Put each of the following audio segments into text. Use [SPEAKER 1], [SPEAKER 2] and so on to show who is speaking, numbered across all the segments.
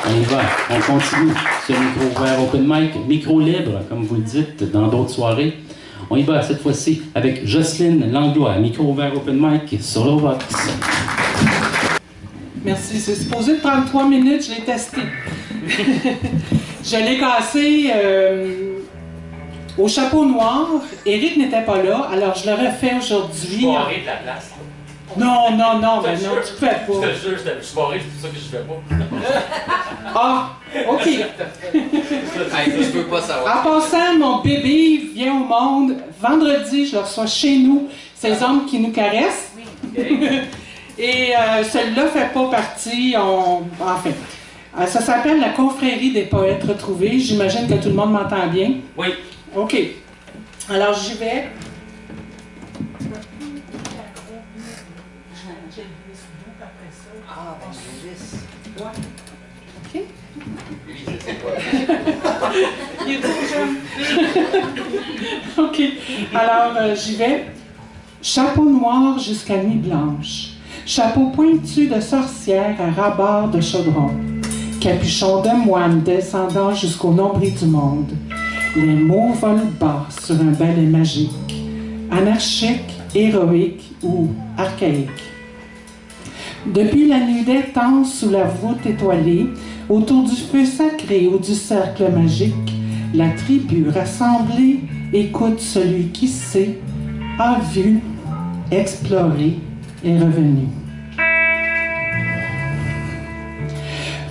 [SPEAKER 1] On y va, on continue. Ce micro ouvert open mic, micro libre, comme vous le dites dans d'autres soirées. On y va cette fois-ci avec Jocelyne Langlois, micro ouvert open mic sur l'Ovox.
[SPEAKER 2] Merci, c'est supposé de 33 minutes, je l'ai testé. Je l'ai cassé au chapeau noir. Éric n'était pas là, alors je le refais aujourd'hui.
[SPEAKER 3] Je barré de la place.
[SPEAKER 2] Non, ben non, tu peux pas.
[SPEAKER 3] Je te jure, je suis barré, c'est pour ça que je fais pas.
[SPEAKER 2] Ah, OK.
[SPEAKER 3] Je peux pas savoir.
[SPEAKER 2] En passant, mon bébé vient au monde. Vendredi, je le reçois chez nous. Ces hommes qui nous caressent. Et celui-là fait pas partie. Enfin, ça s'appelle la Confrérie des poètes retrouvés. J'imagine que tout le monde m'entend bien.
[SPEAKER 3] Oui.
[SPEAKER 2] OK. Alors, j'y vais.
[SPEAKER 4] Ah, ben,
[SPEAKER 2] OK. Il est trop jeune. OK. Alors, j'y vais. Chapeau noir jusqu'à nuit blanche. Chapeau pointu de sorcière à rabord de chaudron. Capuchon de moine descendant jusqu'au nombril du monde. Les mots volent bas sur un balai magique. Anarchique, héroïque ou archaïque. Depuis la nuit des temps, sous la voûte étoilée, autour du feu sacré ou du cercle magique, la tribu rassemblée écoute celui qui sait, a vu, exploré et revenu.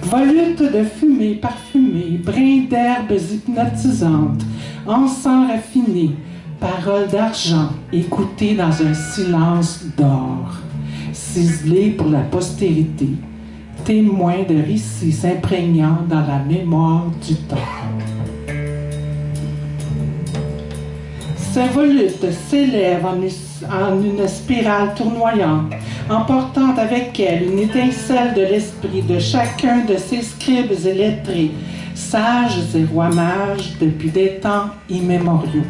[SPEAKER 2] Volute de fumée parfumée, brins d'herbes hypnotisantes, encens raffiné, paroles d'argent écoutées dans un silence d'or, ciselées pour la postérité, témoins de récits s'imprégnant dans la mémoire du temps. Ces volutes s'élèvent en une spirale tournoyante, emportant avec elle une étincelle de l'esprit de chacun de ces scribes et lettrés, sages et rois mages depuis des temps immémoriaux.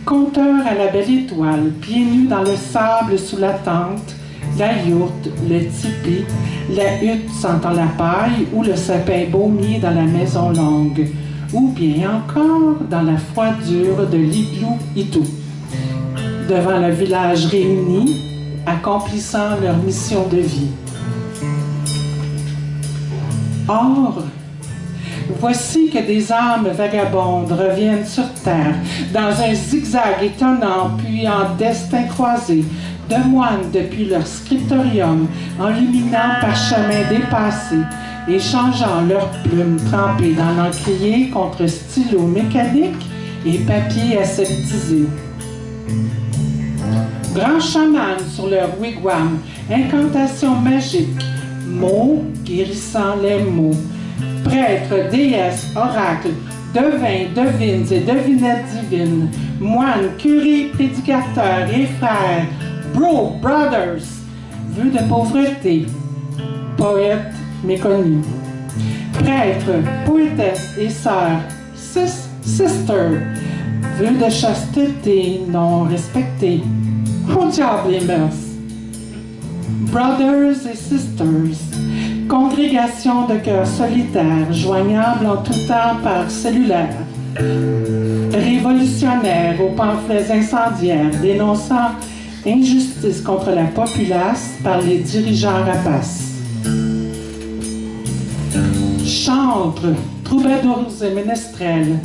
[SPEAKER 2] Conteur à la belle étoile, pieds nus dans le sable sous la tente, la yourte, le tipi, la hutte sentant la paille ou le sapin baumier dans la maison longue, ou bien encore dans la froidure de l'igloo itou, devant le village réuni, accomplissant leur mission de vie. Or, voici que des âmes vagabondes reviennent sur terre, dans un zigzag étonnant, puis en destin croisé, de moines depuis leur scriptorium, enluminant par chemin dépassé, et changeant leurs plumes trempées dans l'encrier contre stylo mécanique et papier aseptisé. Grands chamans sur leur wigwam, incantations magiques, mots guérissant les mots, prêtres, déesses, oracles, devins, devines et devinettes divines, moines, curés, prédicateurs et frères, bro, brothers, vœux de pauvreté, poètes méconnus, prêtres, poétesses et sœurs, sisters, vœux de chasteté non respectés, au diable les mœurs, brothers et sisters, congrégation de cœurs solitaires, joignables en tout temps par cellulaire, révolutionnaires aux pamphlets incendiaires, dénonçant injustice contre la populace par les dirigeants rapaces. Chantres, troubadours et ménestrels,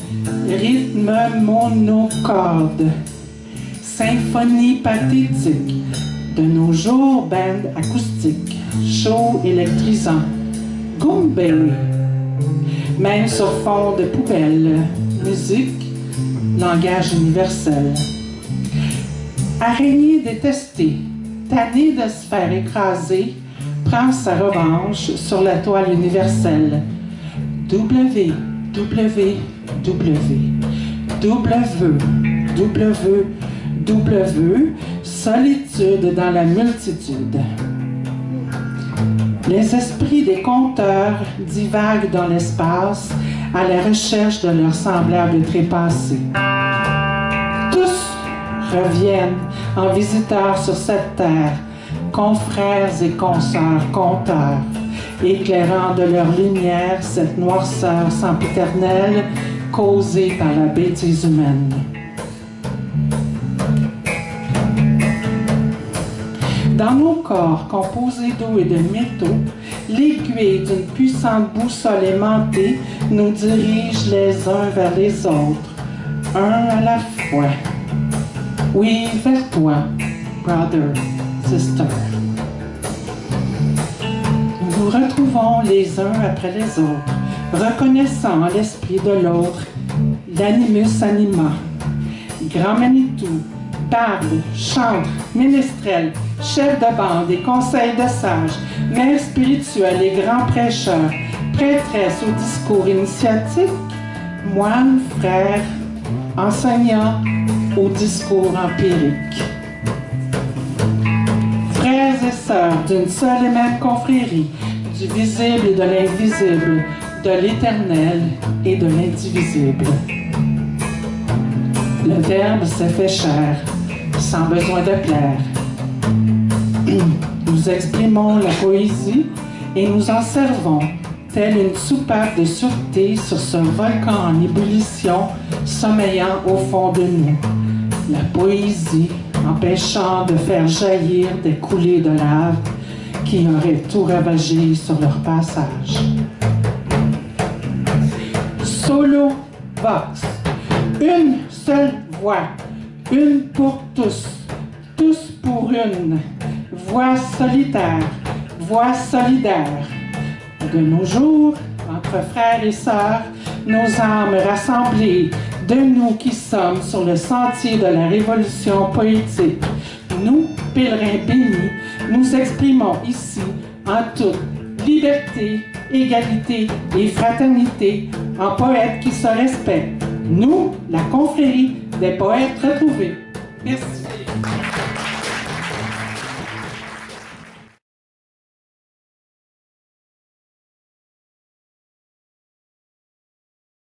[SPEAKER 2] rythmes monocordes, symphonie pathétique, de nos jours band acoustique, chaud électrisant, Goomberry, même sur fond de poubelle, musique, langage universel. Araignée détestée, tannée de se faire écraser, prend sa revanche sur la toile universelle. Solitude dans la multitude. Les esprits des conteurs divaguent dans l'espace à la recherche de leurs semblables trépassés. Tous reviennent en visiteurs sur cette terre, confrères et consoeurs conteurs, éclairant de leur lumière cette noirceur sempiternelle causée par la bêtise humaine. Dans nos corps composés d'eau et de métaux, l'aiguille d'une puissante boussole aimantée nous dirige les uns vers les autres, un à la fois. Oui, vers toi, brother, sister. Nous nous retrouvons les uns après les autres, reconnaissant l'esprit de l'autre, l'animus anima. Grand Manitou, barde, chantre, ménestrel, chef de bande et conseil de sages, mère spirituelle et grand prêcheur, prêtresse au discours initiatique, moine, frère, enseignant au discours empirique. Frères et sœurs d'une seule et même confrérie, du visible et de l'invisible, de l'éternel et de l'indivisible. Le Verbe s'est fait chair, sans besoin de plaire. Nous exprimons la poésie et nous en servons, telle une soupape de sûreté sur ce volcan en ébullition sommeillant au fond de nous. La poésie empêchant de faire jaillir des coulées de lave qui auraient tout ravagé sur leur passage. Solo vox, une seule voix, une pour tous, tous pour une, voix solitaire, voix solidaire. De nos jours, entre frères et sœurs, nos âmes rassemblées, de nous qui sommes sur le sentier de la révolution poétique, nous, pèlerins bénis, nous exprimons ici en toute liberté, égalité et fraternité, en poètes qui se respectent. Nous, la confrérie des poètes retrouvés. Merci.